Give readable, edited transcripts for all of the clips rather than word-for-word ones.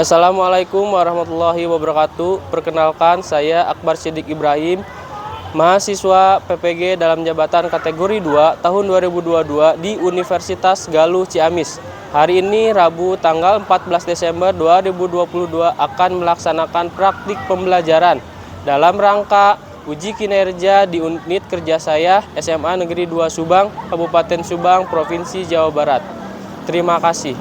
Assalamualaikum warahmatullahi wabarakatuh. Perkenalkan, saya Akbar Siddiq Ibrahim, mahasiswa PPG dalam jabatan kategori 2 tahun 2022 di Universitas Galuh Ciamis. Hari ini Rabu tanggal 14 Desember 2022 akan melaksanakan praktik pembelajaran dalam rangka uji kinerja di unit kerja saya SMA Negeri 2 Subang, Kabupaten Subang, Provinsi Jawa Barat. Terima kasih.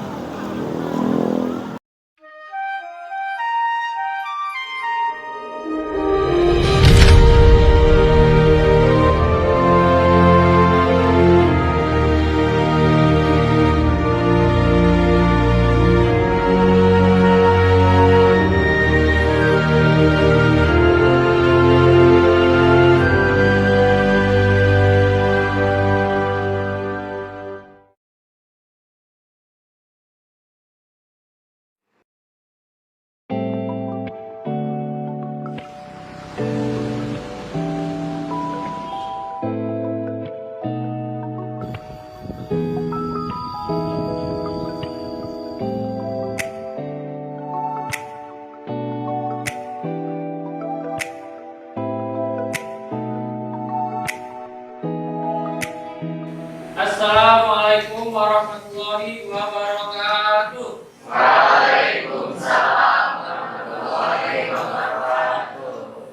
Assalamualaikum warahmatullahi wabarakatuh. Waalaikumsalam warahmatullahi wabarakatuh.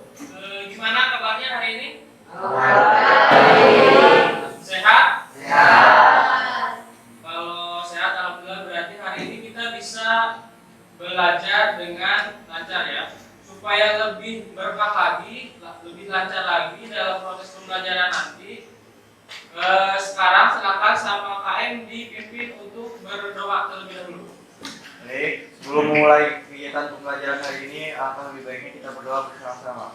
Gimana kabarnya hari ini? Baik. Sehat? Sehat. Kalau sehat, alhamdulillah, berarti hari ini kita bisa belajar dengan lancar ya. Supaya lebih berkah lagi, lebih lancar lagi dalam proses pembelajaran nanti. Sekarang silakan sama KM dipimpin untuk berdoa terlebih dahulu. Baik, sebelum memulai kegiatan pembelajaran hari ini, alangkah lebih baiknya kita berdoa bersama-sama.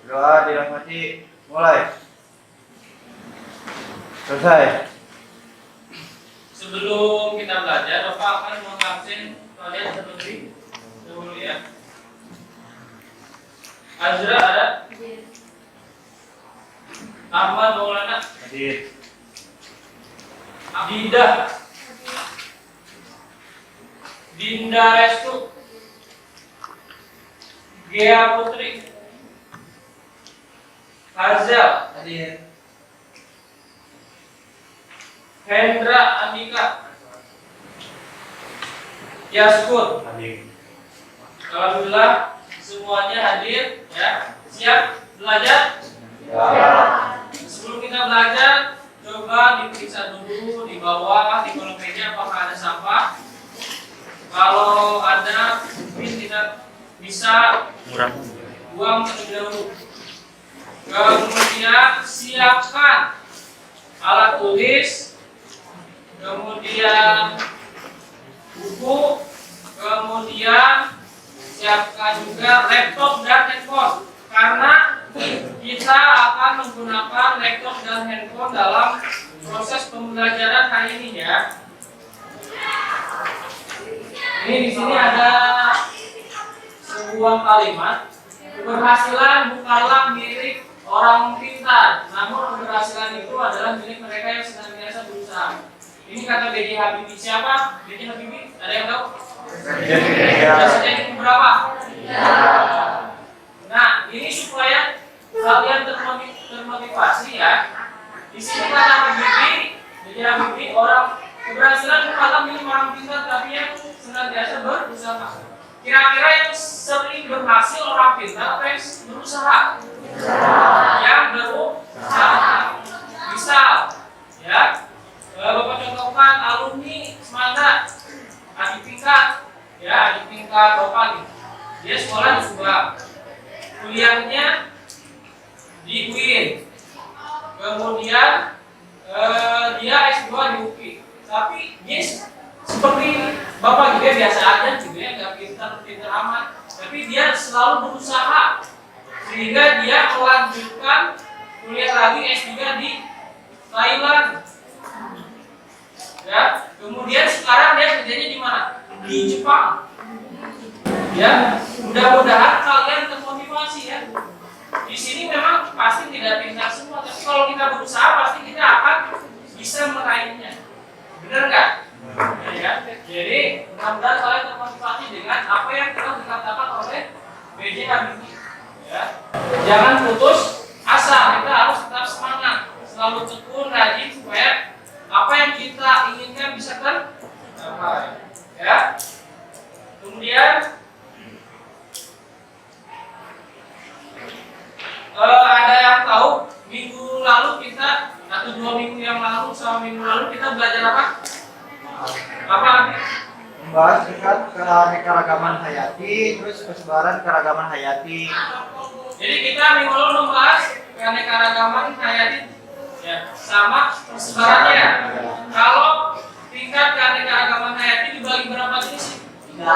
Berdoa dirahmati, mulai. Selesai. Sebelum kita belajar, Bapak akan mengabsen kalian terlebih dahulu ya. Azra ada? Ahmad Maulana? Hadir. Dinda? Dinda Restu? Gea Putri? Hazel? Hadir. Hendra Andika? Yaskun? Hadir. Alhamdulillah semuanya hadir ya. Siap belajar? Ya. Sebelum kita belajar, coba diperiksa dulu di bawah di kolong meja apakah ada sampah. Kalau ada, mungkin tidak bisa buang terlebih dahulu. Kemudian siapkan alat tulis, kemudian buku, kemudian siapkan juga laptop dan handphone, karena kita akan menggunakan laptop dan handphone dalam proses pembelajaran hari ini ya. Ini di sini ada sebuah kalimat, keberhasilan bukanlah milik orang pintar, namun keberhasilan itu adalah milik mereka yang senantiasa berusaha. Ini kata B.J. Habibie. Siapa B.J. Habibie? Ada yang tahu? Biasanya itu berapa? Nah, ini supaya kalian termotivasi ya. Di sini kata Habibie, orang keberhasilan bukanlah milik orang pintar, tapi yang senantiasa berusaha. Kira-kira yang sering berhasil orang pintar atau yang berusaha? Yang berusaha. Misal, ya, Bapak contohkan alumni Semangga, adik tingkat, ya, adik tingkat Bapak nih. Dia sekolah di Subang, kuliahnya di UIN, kemudian dia S2 di UPI. Tapi dia seperti Bapak juga biasa aja juga ya, nggak pintar amat. Tapi dia selalu berusaha sehingga dia melanjutkan kuliah lagi S3 di Thailand. Ya, kemudian sekarang dia kerjanya di mana? Di Jepang. Ya, mudah-mudahan kalian termotivasi ya. Di sini memang pasti tidak pintar semua, tapi kalau kita berusaha pasti kita akan bisa meraihnya. Benar nggak? Ya. Jadi mudah-mudahan kalian termotivasi dengan apa yang telah dikatakan oleh BJ Habibie. Ya. Jangan putus asa, kita harus tetap semangat, selalu tekun, rajin supaya apa yang kita inginkan bisa tercapai. Ya. Kemudian ada yang tahu minggu lalu kita atau 2 minggu yang lalu sama minggu lalu kita belajar apa? Apa lagi? Membahas tingkat keanekaragaman hayati, terus kesebaran keragaman hayati. Jadi kita minggu lalu membahas keanekaragaman hayati ya, sama persebarannya. Kalau tingkat keanekaragaman hayati dibagi berapa jenis sih? 3.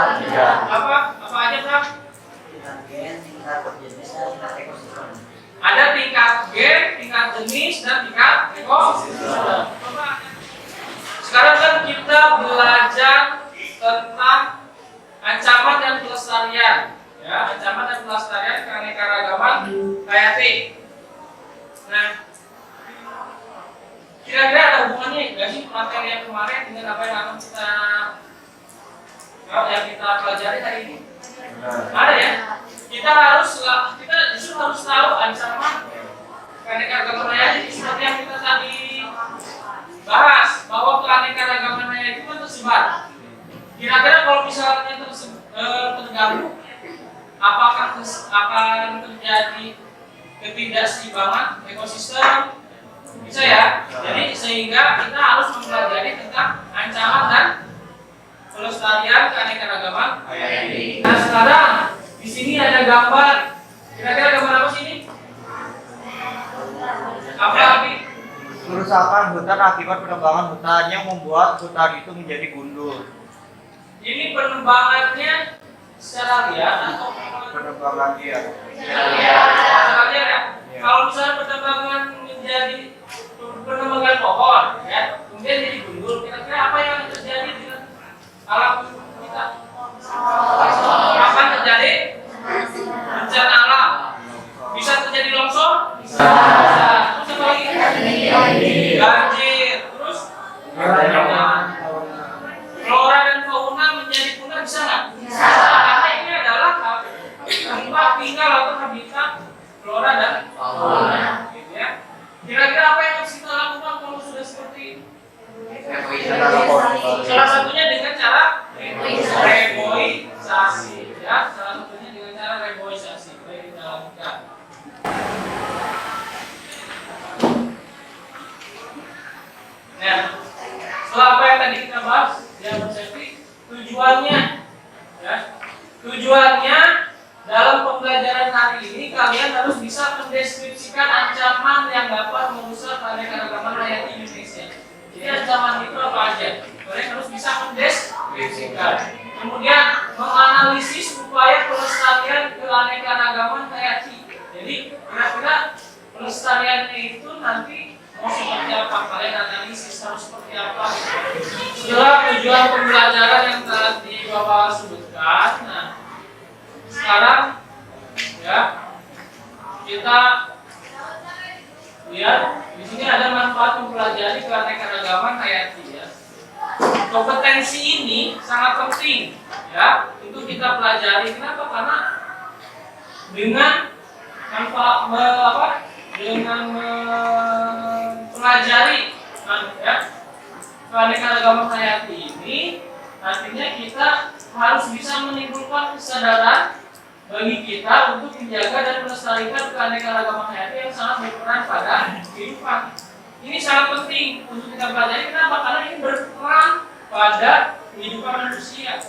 Apa aja, Bang? Tingkat jenis dan tingkat ekosistem. Ada tingkat gen, tingkat jenis, dan tingkat ekosistem. Coba. Sekarang kan kita belajar tentang ancaman dan pelestarian, ya, ancaman dan pelestarian keanekaragaman hayati. Nah, kira-kira ada hubungannya nggak sih materi yang kemarin dengan apa yang akan kita pelajari hari ini? Ada ya. Kita justru harus tahu ancaman keanekaragaman hayati seperti yang kita tadi bahas bahwa keanekaragaman hayati itu tersebar. Kira-kira kalau misalnya terganggu, apakah akan terjadi ketidakseimbangan ekosistem? Bisa ya. Jadi sehingga kita harus mempelajari tentang ancaman dan pelestarian keanekaragaman hayati. Nah sekarang di sini ada gambar. Kira-kira gambar apa sih ini? Apa lagi? Kerusakan hutan akibat penebangan hutan yang membuat hutan itu menjadi gundul. Ini penebangannya secara liar atau Penebangan dia. secara liar ya? Ya. Kalau misalnya penebangan menjadi penebangan pohon, ya, kemudian jadi gundul, kira-kira apa yang terjadi dengan alam kita? Akan terjadi bencana alam. Bisa terjadi longsor? Bisa. Terus apa lagi? Banjir. Terus flora dan fauna menjadi punah, bisa nggak? Bisa. Karena ini adalah tempat tinggal atau habitat flora dan fauna. Gitu ya. Kira-kira apa yang harus kita lakukan kalau sudah seperti ini? Salah satunya dengan cara reboisasi. Ya, salah satunya dengan cara reboisasi. Baik, kita lakukan. Nah, setelah apa yang tadi kita bahas, ya bersafety, tujuannya, ya, tujuannya dalam pembelajaran hari ini kalian harus bisa mendeskripsikan ancaman yang dapat merusak keanekaragaman hayati Indonesia. Jadi ancaman itu apa aja? Kalian harus bisa mendeskripsikan. Kemudian menganalisis upaya pelestarian keanekaragaman hayati. Jadi kira-kira pelestariannya itu nanti mau seperti apa? Kalian analisis harus seperti apa? Setelah tujuan pembelajaran yang tadi Bapak sebutkan, nah sekarang ya kita lihat di sini ada manfaat mempelajari keanekaragaman hayati ya. Kompetensi ini sangat penting ya untuk kita pelajari. Kenapa? Karena dengan manfaat dengan mempelajari ya, keanekaragaman hayati ini, artinya kita harus bisa menimbulkan kesadaran bagi kita untuk menjaga dan melestarikan keanekaragaman hayati yang sangat berperan pada kehidupan. Ini sangat penting untuk kita pelajari. Kenapa? Karena ini berperan pada kehidupan manusia.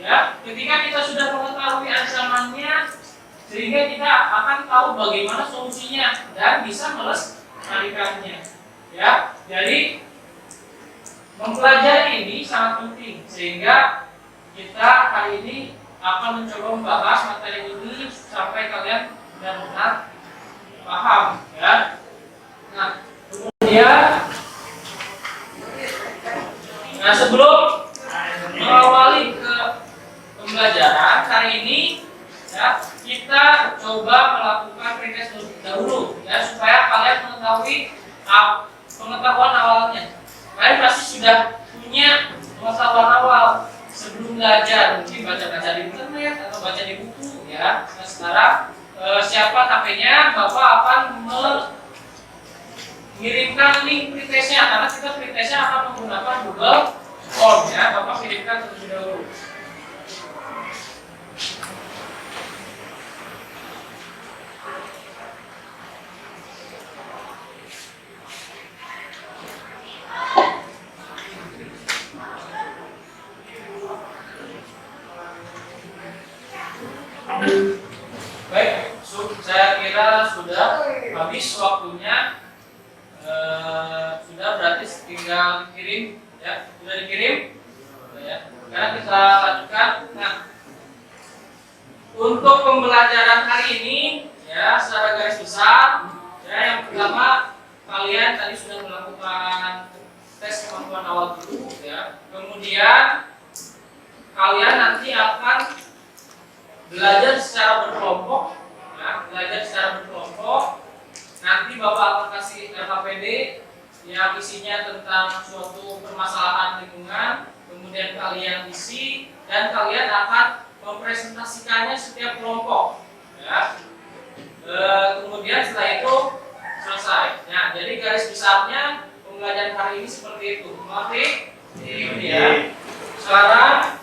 Ya, ketika kita sudah mengetahui ancamannya, sehingga kita akan tahu bagaimana solusinya dan bisa melestarikannya. Ya, jadi mempelajari ini sangat penting sehingga kita hari ini akan mencoba membahas materi ini sampai kalian benar-benar paham. Ya. Nah, kemudian, sebelum mengawali ke pembelajaran hari ini, ya, kita coba melakukan pretest dahulu, ya, supaya kalian mengetahui pengetahuan awalnya. Kalian pasti sudah punya pengetahuan awal sebelum belajar, mungkin baca-baca di internet atau baca di buku ya. Nah sekarang siapa HP-nya, Bapak akan mengirimkan link pretestnya, karena kita pretestnya akan menggunakan Google Form ya. Bapak kirimkan terlebih dahulu. Baik, saya kira sudah habis waktunya. Sudah, berarti tinggal kirim ya. Sudah dikirim? Sudah ya. Sekarang kita lanjutkan. Nah, untuk pembelajaran hari ini ya secara garis besar ya, yang pertama kalian tadi sudah melakukan tes kemampuan awal dulu ya. Kemudian kalian nanti akan belajar secara berkelompok ya, belajar secara berkelompok. Nanti Bapak akan kasih RKPD yang isinya tentang suatu permasalahan lingkungan, kemudian kalian isi dan kalian akan mempresentasikannya setiap kelompok ya. Kemudian setelah itu selesai. Nah, jadi garis besarnya pembelajaran hari ini seperti itu. Mengerti? Ya. Sekarang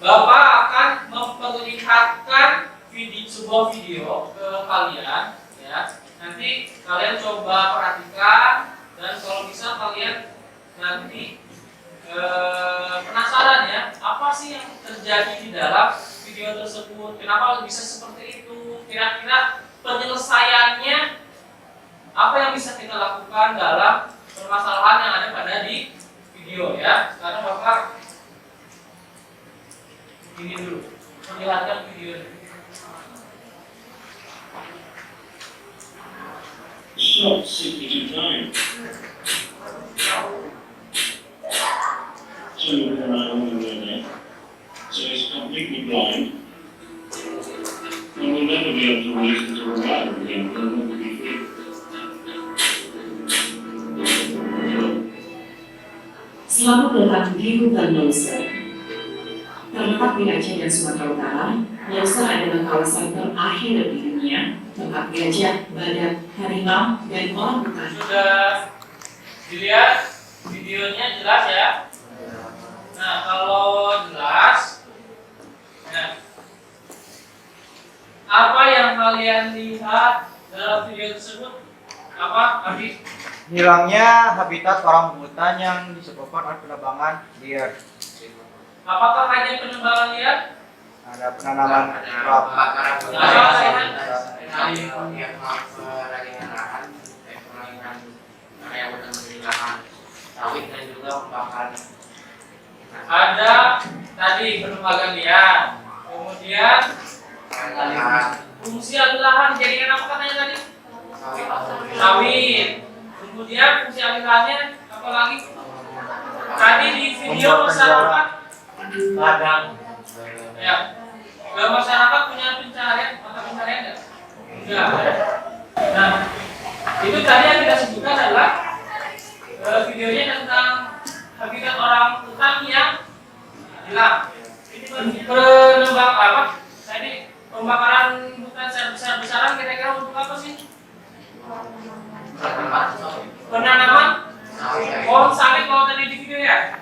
Bapak akan memperlihatkan sebuah video ke kalian ya. Nanti kalian coba perhatikan dan kalau bisa kalian nanti penasaran ya, apa sih yang terjadi di dalam video tersebut? Kenapa bisa seperti itu? Kira-kira penyelesaiannya apa yang bisa kita lakukan dalam permasalahan yang ada pada di video ya. Sekarang Bapak ini dulu, menjelaskan video ini. Stop 62 times. So you can eye on the there. So it's completely blind. And will never be able to listen to a writer again. They'll never be free. Selamat datang di hutan Leuser. Terletak di Aceh dan Sumatera Utara, Leuser adalah kawasan terakhir di dunia tempat gajah, badak, harimau, dan orang hutan. Sudah dilihat videonya jelas ya? Nah, kalau jelas, nah, apa yang kalian lihat dalam video tersebut? Apa, Abi? Hilangnya habitat orang hutan yang disebabkan oleh penebangan liar. Apakah hanya penebangan liar? Ada penanaman kebakaran hutan, Ada pengalihan lahan, pengalihan area hutan menjadi lahan sawit dan juga pembakaran. Ada tadi penebangan liar, kemudian fungsi alih lahan jadikan apa katanya tadi? Sawit. Kemudian fungsi alih lahannya apa lagi? Tadi di video masyarakat ladang. ya, masyarakat punya pencaharian mata pencaharian nggak? Enggak. Nah, itu tadi yang kita sebutkan adalah videonya tentang habitat orang hutan yang hilang. Ini penembak apa? Tadi pembakaran hutan besar-besaran kira-kira untuk apa sih? Penanaman pohon sawit kalau tadi di video ya.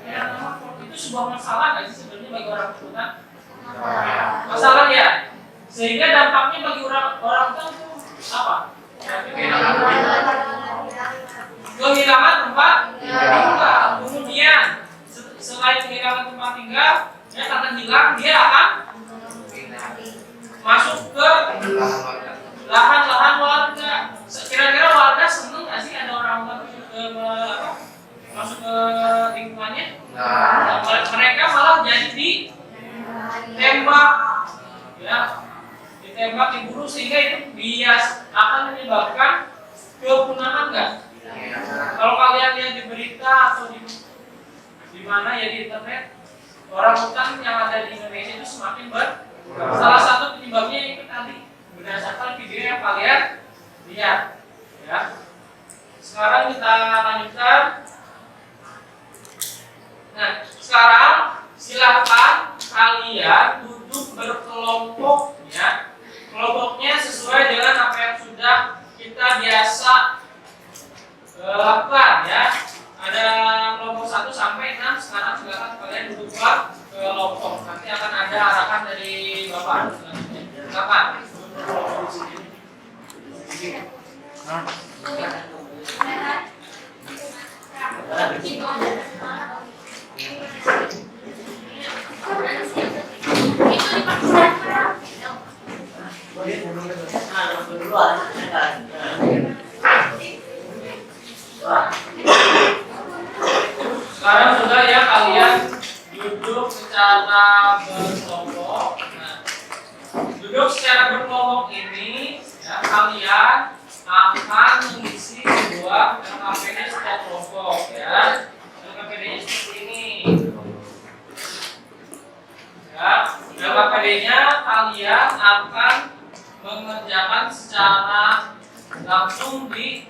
Itu sebuah masalah nggak sih sebenarnya bagi orang hutan? Masalah ya. Sehingga dampaknya bagi orang hutan itu apa? Kehilangan tempat tinggal. Kemudian selain kehilangan tempat tinggal, ya karena hilang dia akan masuk ke lahan-lahan warga. Kira-kira warga seneng nggak sih ada orang masuk ke lingkungannya? Mereka malah jadi ditembak, ya, ditembak, diburu sehingga itu bias akan menyebabkan kepunahan nggak? Kalau kalian lihat di berita atau di mana ya di internet, orang hutan yang ada di Indonesia itu semakin berkurang. Salah satu penyebabnya itu tadi berdasarkan video yang kalian lihat, ya. Sekarang kita lanjutkan. Nah, sekarang silakan kalian duduk berkelompok ya. Kelompoknya sesuai dengan apa yang sudah kita biasa lakukan ya. Ada kelompok 1 sampai 6. Sekarang silakan kalian duduk berkelompok. Nanti akan ada arahan dari Bapak selanjutnya. Silakan. Sekarang sudah ya kalian duduk secara berkelompok. Nah, duduk secara berkelompok ini ya, kalian akan mengisi sebuah LKPD setiap kelompok ya. LKPD-nya seperti ini. Ya, LKPD-nya kalian akan mengerjakan secara langsung di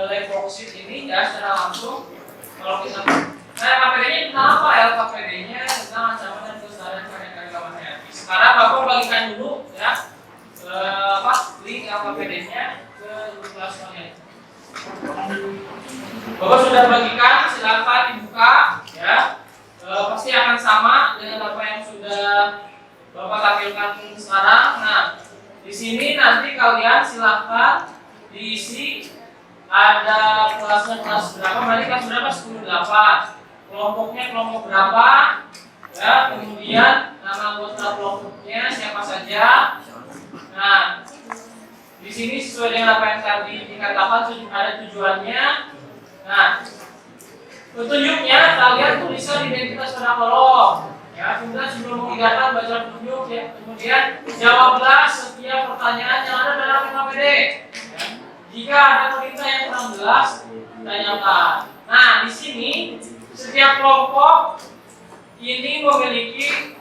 levoxit ini ya, secara langsung. Kalau kita LKPD-nya tentang apa? LKPD-nya tentang ancaman dan kelestarian keanekaragaman hayati. Sekarang Bapak bagikan dulu ya link LKPD-nya ke kelas kalian. Bapak sudah bagikan, silakan dibuka ya. Pasti akan sama dengan apa yang sudah Bapak tampilkan sekarang. Nah, di sini nanti kalian silakan diisi. Ada kelasnya kelas berapa? Mari kelas berapa? 10-8. Kelompoknya kelompok berapa? Ya, kemudian nama anggota kelompoknya siapa saja. Nah, di sini sesuai dengan apa yang tadi dikatakan ada tujuannya. Nah, petunjuknya kalian tuliskan identitas pada kolom. Ya, kemudian sebelum mengikat baca petunjuk ya. Kemudian jawablah setiap pertanyaan yang ada dalam LKPD. Ya. Jika ada perintah yang kurang jelas, tanyakan. Nah, di sini setiap kelompok ini memiliki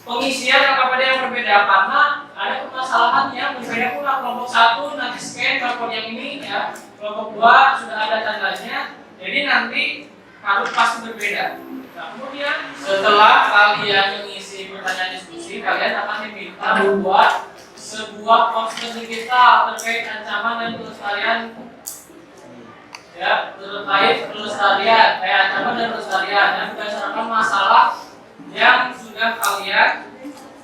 pengisian LKPD yang berbeda karena ada permasalahan yang berbeda pula. Kelompok 1 nanti scan barcode yang ini ya. Kelompok 2 sudah ada tandanya. Jadi nanti harus pasti berbeda. Nah, kemudian setelah kalian mengisi pertanyaan diskusi, kalian akan diminta membuat sebuah poster digital terkait ancaman dan kelestarian ya, terkait kelestarian ancaman dan kelestarian yang berdasarkan masalah yang sudah kalian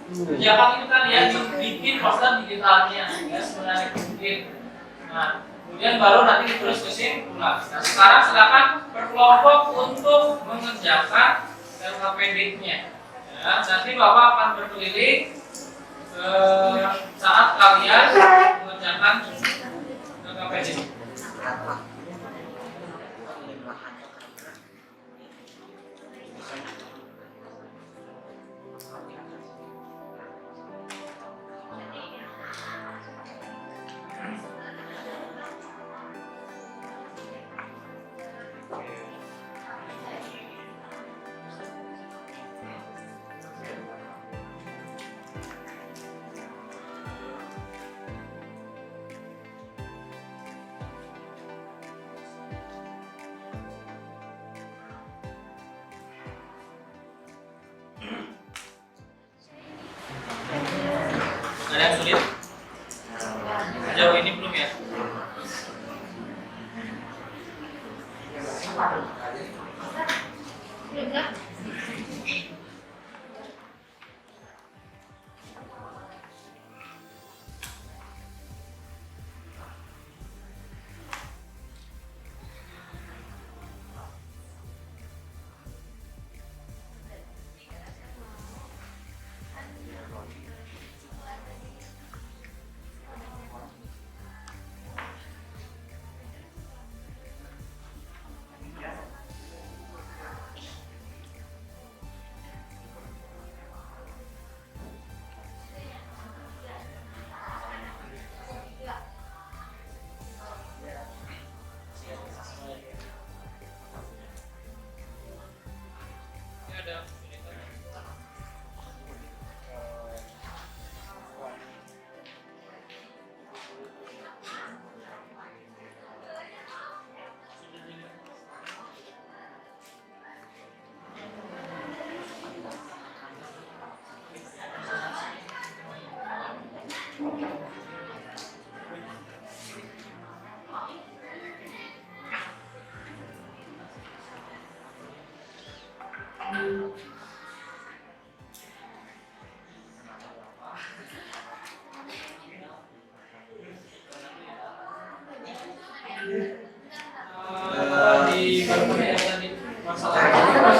kerjakan. Itu kan ya, bikin poster digitalnya ya sebenarnya mungkin. Nah, kemudian baru nanti ditulis kesimpulan. Nah, sekarang silakan berkelompok untuk mengerjakan LKPD-nya. Ya, nanti Bapak akan berkeliling saat kalian mengerjakan LKPD. Ada yang sulit? Sejauh ini belum ya? Di yang tadi masalah ini dari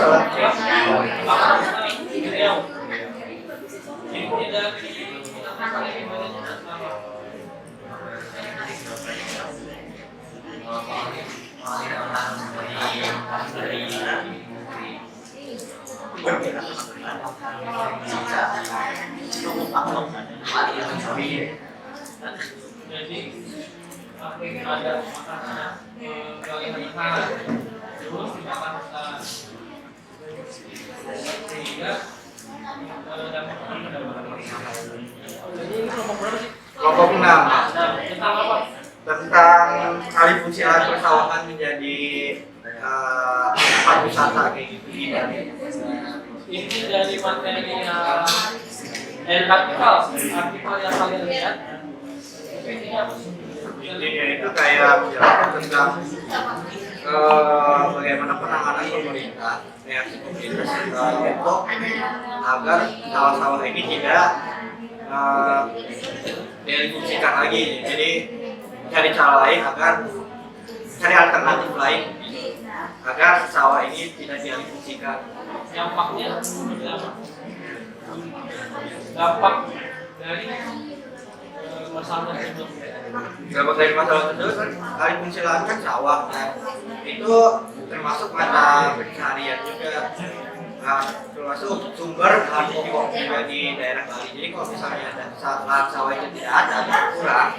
kita pakai ibadahnya apa? Jadi ada makanan bagaimana terus dimakan sehingga Kelompok 6 tentang apa? tentang alih fungsi lahan persawahan menjadi tempat wisata kayak gitu di Bali. Ini dari materi artikel yang kalian lihat. Intinya itu kayak menjelaskan tentang bagaimana penanganan pemerintah, reaksi pemerintah untuk agar sawah-sawah ini tidak difungsikan lagi. Jadi cari cara lain agar cari alternatif lain agar sawah ini tidak dialihfungsikan. Dampaknya seperti apa? Dampak dari masalah tersebut. Dampak dari masalah tersebut kan alihfungsi lahan kan sawah, nah, itu termasuk mata pencaharian juga. Nah, termasuk sumber bahan pokok juga di daerah Bali. Jadi kalau misalnya ada lahan sawah itu tidak ada, kurang,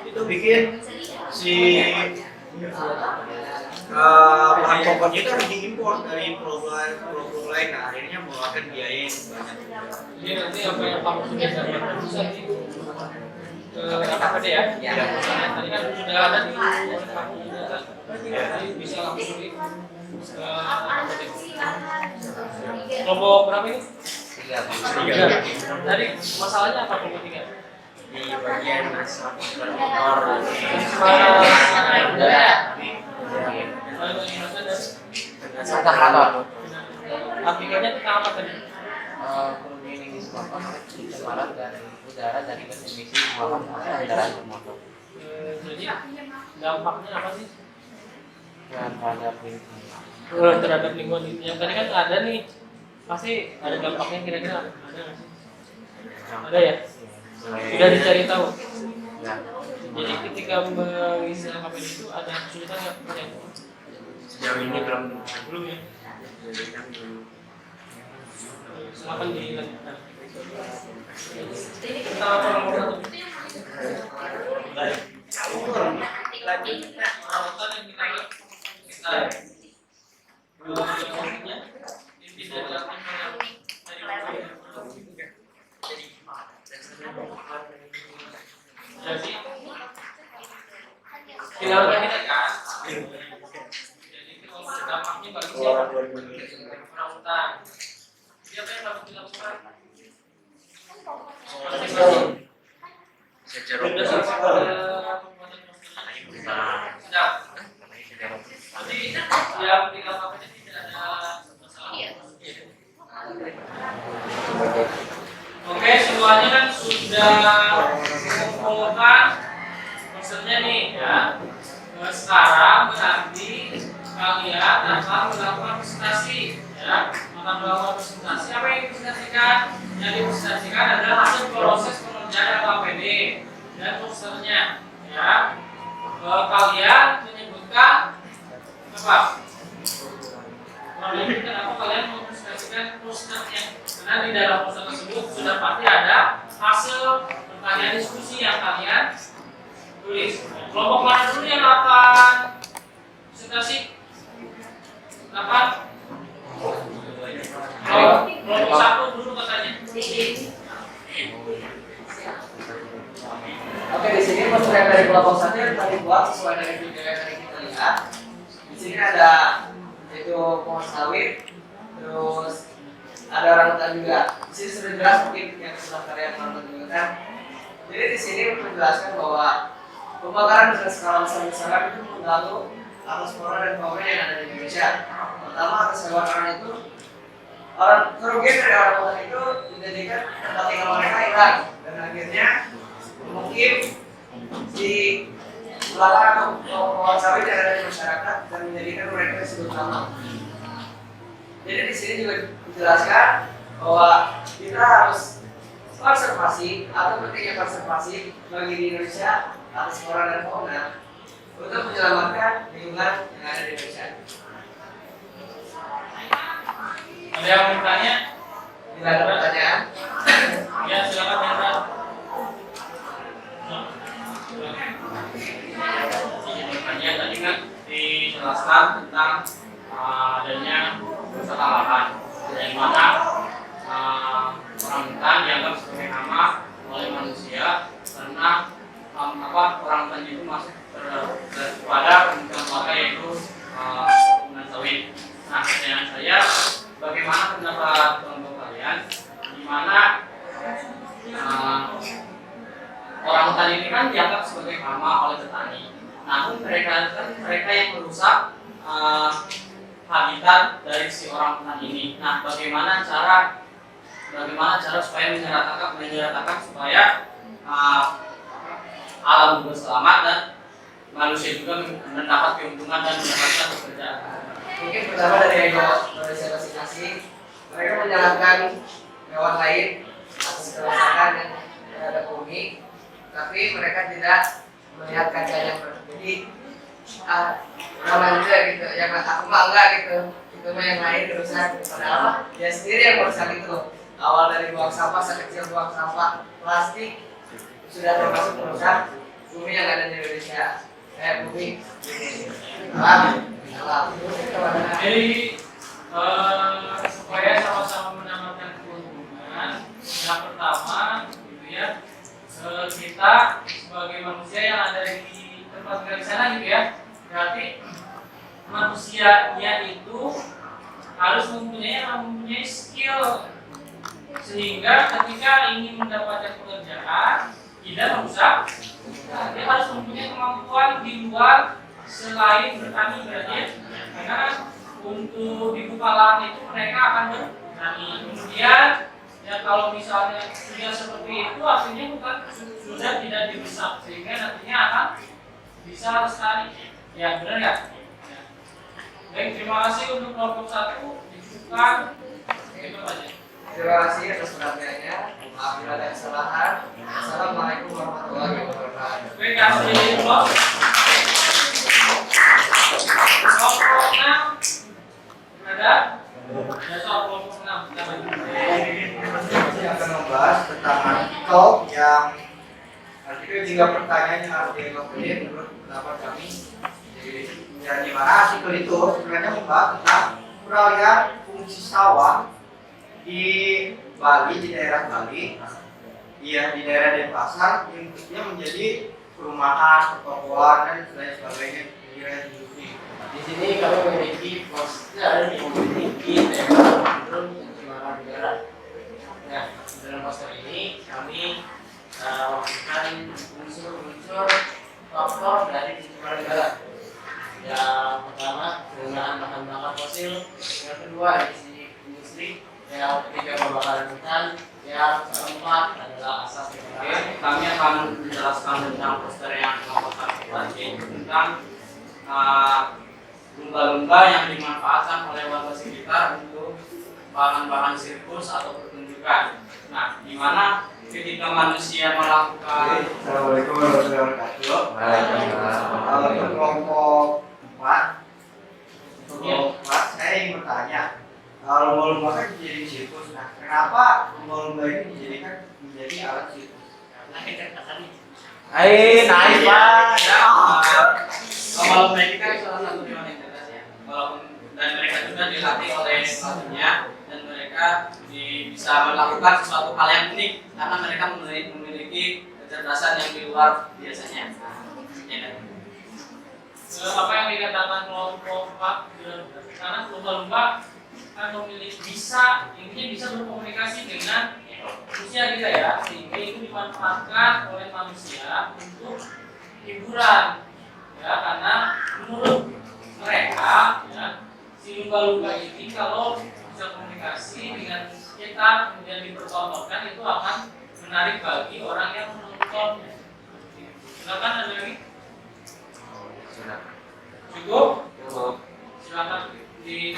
itu bikin si bahan pokoknya itu harus diimpor dari pulau-pulau lain. Nah, akhirnya mengeluarkan biaya yang banyak. Jadi nanti apa yang kamu sudah dapat bisa di AKPD ya? Iya. Tadi kan sudah ada di kamu juga kan? Jadi bisa langsung di AKPD. Kelompok berapa ini? 3. Tadi masalahnya apa kelompok 3? Di bagian motor Artikelnya tentang apa tadi? Kerugian yang disebabkan oleh pencemaran dari udara dari emisi buangan kendaraan bermotor Jadi dampaknya apa sih? dan terhadap lingkungan. Terhadap lingkungan yang tadi kan ada nih, pasti ada dampaknya kira-kira ada nggak sih? Ada ya? Sudah dicari tahu. Ya, Jadi ketika mengisi AKPD itu ada kesulitan nggak? Sejauh ini belum Ya. Silakan dilanjutkan. Kita apa nomor 1? Perawatan yang kita lihat inti dari artikel yang jadi hilangkan kita kan. Jadi kalau dampaknya bagi siapa? Perawatan. Siapa yang harus dilakukan? secara Berdasarkan pembuatan sedang. Jadi yang di KPD tidak ada masalah. Oke, semuanya kan sudah mengumpulkan maksudnya nih ya. Sekarang berarti kalian akan melakukan presentasi ya. Akan melakukan presentasi. Apa yang dipresentasikan? Yang dipresentasikan adalah hasil proses pengerjaan KPD dan posternya ya. Kalian menyebutkan apa? Lalu kenapa kalian mempresentasikan posternya? Karena di dalam poster tersebut sudah pasti ada hasil pertanyaan diskusi yang kalian tulis. Kelompok mana dulu yang akan presentasi? Kapan? Kelompok 1 dulu katanya. Oke, di sini poster dari kelompok 1 yang tadi buat sesuai dengan video yang tadi kita lihat. Di sini ada itu pohon sawit, terus ada orangutan juga. Di sini sudah jelas mungkin yang sudah kalian nonton juga kan. Jadi di sini menjelaskan bahwa pembakaran dengan skala besar-besaran itu mengganggu atas flora dan fauna yang ada di Indonesia. Pertama, atas hewan itu kerugian dari orang hutan itu menjadikan tempat tinggal mereka hilang dan akhirnya mungkin di belakang atau pohon sawit yang ada di masyarakat dan menjadikan mereka disebut nama. Jadi di sini juga dijelaskan bahwa kita harus konservasi atau pentingnya konservasi bagi di Indonesia atas flora dan fauna untuk menyelamatkan lingkungan yang ada di Indonesia. Ada yang mau bertanya? Tidak ada pertanyaan? Ya, silakan Hendra. Pertanyaan tadi kan dijelaskan tentang adanya kerusakan lahan, di mana orang hutan dianggap sebagai hama oleh manusia karena orang hutan itu masuk kepada kebutuhan warga yaitu perkebunan sawit. Nah, pertanyaan saya, bagaimana pendapat kelompok kalian di mana orang hutan ini kan dianggap sebagai hama oleh petani. Namun mereka yang merusak habitat dari si orang hutan ini. Nah, bagaimana cara supaya menjeratakan supaya alam juga selamat dan manusia juga mendapat keuntungan dan mendapatkan pekerjaan. Mungkin pertama dari saya masing-masing, mereka menyalahkan hewan lain atas kerusakan yang terhadap bumi, tapi mereka tidak melihat kancah yang jadi mana juga gitu, yang aku mah enggak gitu, itu mah yang lain rusak, padahal dia sendiri yang merusak itu. Awal dari buang sampah, sekecil buang sampah plastik sudah termasuk merusak bumi yang ada di Indonesia. Bumi alam. Jadi supaya sama-sama mendapatkan keuntungan, yang pertama gitu ya, kita sebagai manusia yang ada di tempat tinggal di sana gitu ya, berarti manusianya itu harus mempunyai skill sehingga ketika ingin mendapatkan pekerjaan tidak merusak, dia harus mempunyai kemampuan di luar selain bertani berarti ya. Karena untuk di buka lahan itu mereka akan bertani. Kemudian ya kalau misalnya sudah seperti itu artinya bukan sudah tidak dirusak sehingga nantinya akan bisa lestari. Ya benar ya? Baik, terima kasih untuk kelompok 1 dicukupkan itu aja. Terima kasih atas perhatiannya. Apabila ada kesalahan, assalamualaikum warahmatullahi wabarakatuh. Terima kasih bos. Kelompok 6 ada? Ya soal kelompok 6 Ini akan membahas tentang artikel jika pertanyaan yang harus dijawab menurut pendapat kami. Jadi di mana artikel itu sebenarnya membahas tentang peralihan fungsi sawah di Bali, di daerah Bali, di daerah Denpasar yang tentunya menjadi perumahan, pertokoan dan lain sebagainya di wilayah industri. Di sini kami memiliki daerah pencemaran udara. Nah, dalam poster ini kami lakukan unsur-unsur faktor dari pencemaran udara. Yang pertama, penggunaan bahan bakar fosil. Yang kedua, emisi industri. Yang ketiga, pembakaran hutan. Yang keempat adalah asap. Oke, kami akan menjelaskan tentang poster yang nomor 1 tentang lumba-lumba yang dimanfaatkan oleh warga sekitar untuk bahan-bahan sirkus atau pertunjukan. Nah, di mana ketika manusia melakukan Assalamualaikum warahmatullahi wabarakatuh. Kalau untuk kelompok 4, saya ingin bertanya, kalau lumba-lumba kan menjadi sirkus, nah kenapa lumba-lumba ini dijadikan menjadi alat sirkus? Naik Pak. Kalau mereka kan salah satu hewan yang cerdas ya. Walaupun dan mereka juga dilatih oleh pelatihnya dan mereka bisa melakukan sesuatu hal yang unik karena mereka memiliki kecerdasan yang di luar biasanya. Ya, kan? Apa yang dikatakan kelompok 4 karena lumba-lumba kan intinya bisa berkomunikasi dengan khususnya kita ya, sehingga itu dimanfaatkan oleh manusia untuk hiburan ya, karena menurut mereka ya, si lumba-lumba ini kalau bisa komunikasi dengan kita kemudian dipertontonkan itu akan menarik bagi orang yang menonton. Silakan ada lagi. Cukup? Silakan di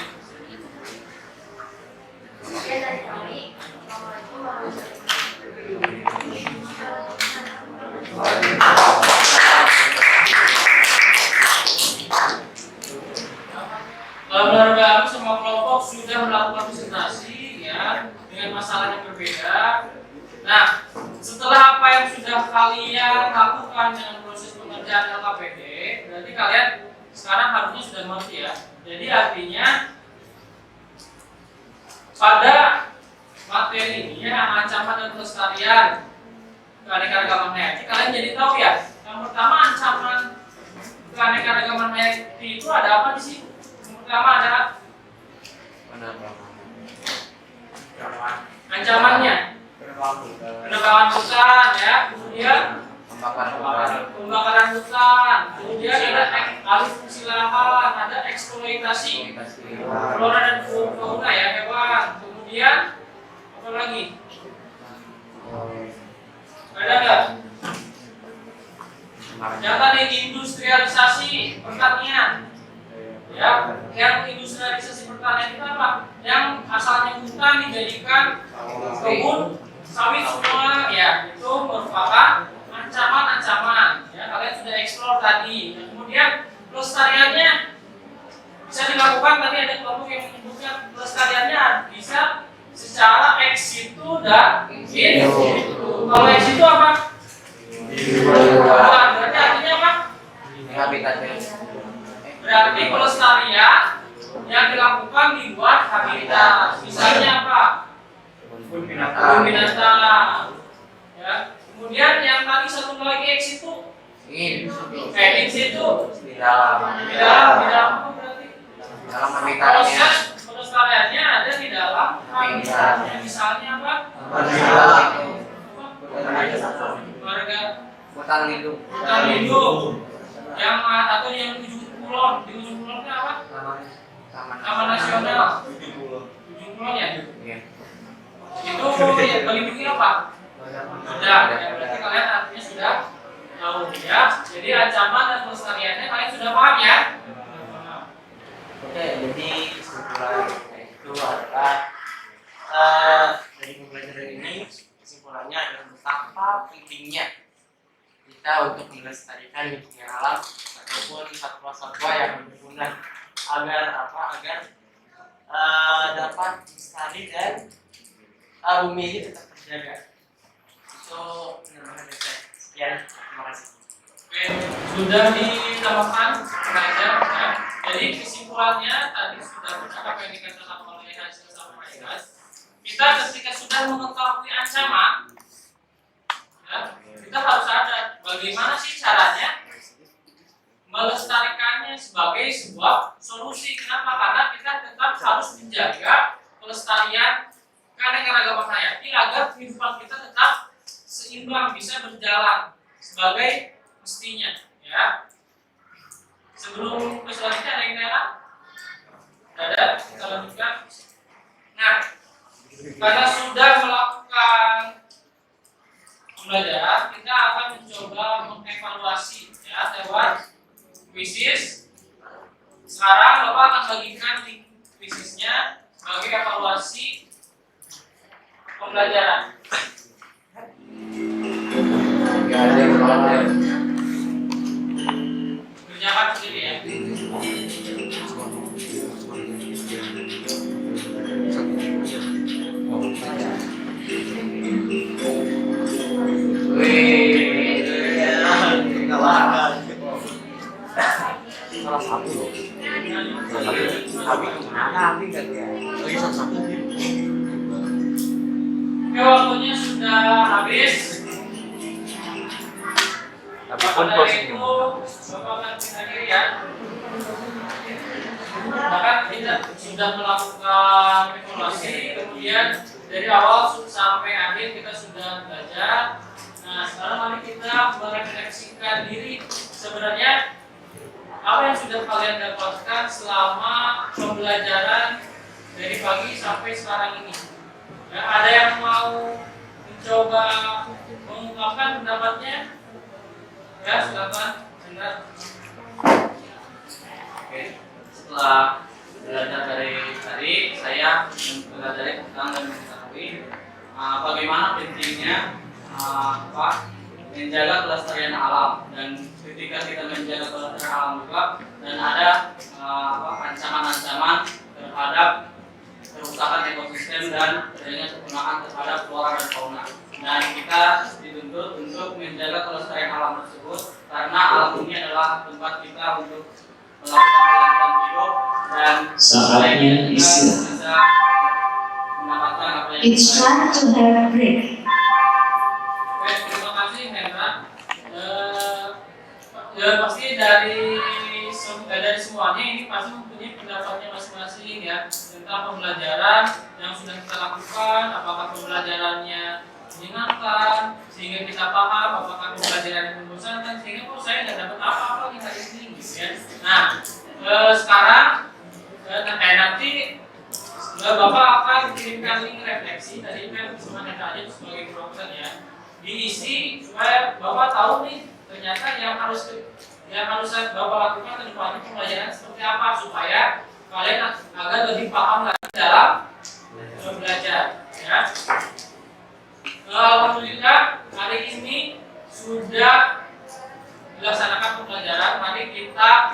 Alhamdulillah semua kelompok sudah melakukan presentasi ya dengan masalah yang berbeda. Nah, setelah apa yang sudah kalian lakukan dengan proses pengerjaan LKPD, berarti kalian sekarang harusnya sudah mengerti ya. Jadi artinya pada materi ini ya, ancaman dan pelestarian keanekaragaman hayati, kalian jadi tahu ya. Yang pertama, ancaman keanekaragaman hayati itu ada apa di sini? Yang pertama ada ancamannya penebangan hutan ya, kemudian pembakaran hutan, kemudian ada alih fungsi lahan, ada eksploitasi flora dan fauna ya, hewan, kemudian apa lagi? Ada nggak? Yang tadi industrialisasi pertanian ya, yang industrialisasi pertanian itu apa? Yang asalnya hutan dijadikan kebun sawit semua ya, itu merupakan ancaman-ancaman ya, kalian sudah eksplor tadi. Nah, kemudian pelestariannya bisa dilakukan, tadi ada kelompok yang menyebutkan pelestariannya bisa secara ex situ dan in situ. Kalau ex situ apa? Berarti artinya apa? Berarti pelestarian yang dilakukan di luar habitat. Misalnya apa? Kebun binatang. Ya. Kemudian yang tadi satu lagi ex itu in situ. Di dalam apa berarti? Proses pelestariannya ada di dalam habitat. Misalnya apa? Warga hutan lindung. Yang atau yang di ujung kulon. Di ujung kulonnya apa? Taman nasional. Ujung kulon ya? Itu yang melindungi apa? Sudah, ya, berarti kalian artinya sudah tahu ya. Jadi ancaman dan pelestariannya kalian sudah paham ya? Oke, jadi kesimpulan itu adalah dari pembelajaran ini kesimpulannya adalah betapa pentingnya kita untuk melestarikan lingkungan alam ataupun satwa-satwa yang berguna agar dapat lestari dan bumi ini tetap terjaga. Itu benar-benar saya. Sekian, terima kasih. Oke, sudah ditambahkan belajar ya. Jadi kesimpulannya tadi sudah benar apa yang dikatakan oleh Hasil sama Mas. Kita ketika sudah mengetahui ancaman, ya, kita harus sadar bagaimana sih caranya melestarikannya sebagai sebuah solusi. Kenapa? Karena kita tetap harus menjaga pelestarian keanekaragaman hayati agar kehidupan kita tetap seimbang, bisa berjalan sebagai mestinya ya. Sebelum ke selanjutnya ada yang tanya? Ada, kita lanjutkan. Nah, karena sudah melakukan pembelajaran, kita akan mencoba mengevaluasi ya lewat kuisis. Sekarang Bapak akan bagikan link kuisisnya sebagai evaluasi pembelajaran. Kerjakan sendiri ya. Salah satu loh. Tapi kan ya. Oke, waktunya sudah habis. Apapun Maka dari itu, Bapak akan mengakhiri ya. Maka kita sudah melakukan evaluasi, kemudian dari awal sampai akhir kita sudah belajar. Nah, sekarang mari kita merefleksikan diri sebenarnya apa yang sudah kalian dapatkan selama pembelajaran dari pagi sampai sekarang ini. Ya, ada yang mau mencoba mengungkapkan pendapatnya? Ya, silakan. Hendra. Oke, setelah belajar dari tadi, saya mempelajari tentang dan mengetahui bagaimana pentingnya menjaga kelestarian alam, dan ketika kita menjaga kelestarian alam juga dan ada ancaman-ancaman terhadap kerusakan ekosistem dan adanya kepunahan terhadap flora dan fauna. Dan kita dituntut untuk menjaga kelestarian alam tersebut karena alam ini adalah tempat kita untuk melakukan kelanjutan hidup dan Saatnya kita istirahat. bisa mendapatkan apa yang It's kita time to have a break. Oke, terima kasih Hendra. Ya pasti dari semuanya ini pasti mempunyai pendapatnya masing-masing ya tentang pembelajaran yang sudah kita lakukan. Apakah pembelajarannya menyenangkan sehingga kita paham, apakah pembelajaran yang membosankan sehingga kok saya nggak dapat apa-apa di hari ini gitu ya. Nah, sekarang nanti Bapak akan kirimkan link refleksi tadi kan cuma aja sebagai program ya, diisi supaya Bapak tahu nih ternyata yang harus Bapak lakukan ke depannya pembelajaran seperti apa supaya kalian agar lebih paham lagi dalam belajar ya. Alhamdulillah hari ini sudah dilaksanakan pembelajaran. Mari kita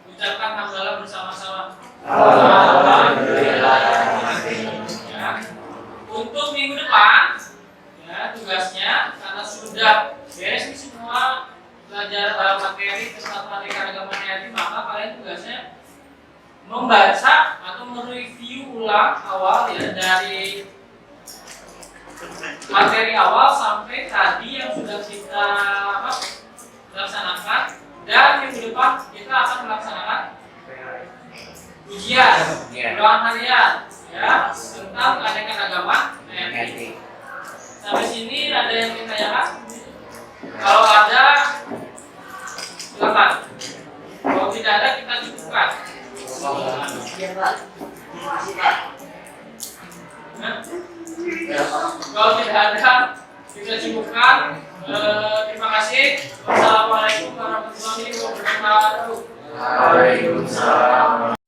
ucapkan hamdalah bersama-sama. Alhamdulillah. Ya. Untuk minggu depan ya tugasnya karena sudah beres nih semua belajar materi tentang keanekaragaman hayati, maka kalian tugasnya membaca atau mereview ulang awal ya dari materi awal sampai tadi yang sudah kita laksanakan, dan minggu depan kita akan melaksanakan ujian ulangan harian ya tentang keanekaragaman hayati. Sampai sini ada yang ditanyakan? Kalau ada, silakan. Kalau tidak ada, kita cukupkan. Kalau tidak ada, kita cukupkan. Terima kasih. Wassalamualaikum warahmatullahi wabarakatuh. Waalaikumsalam.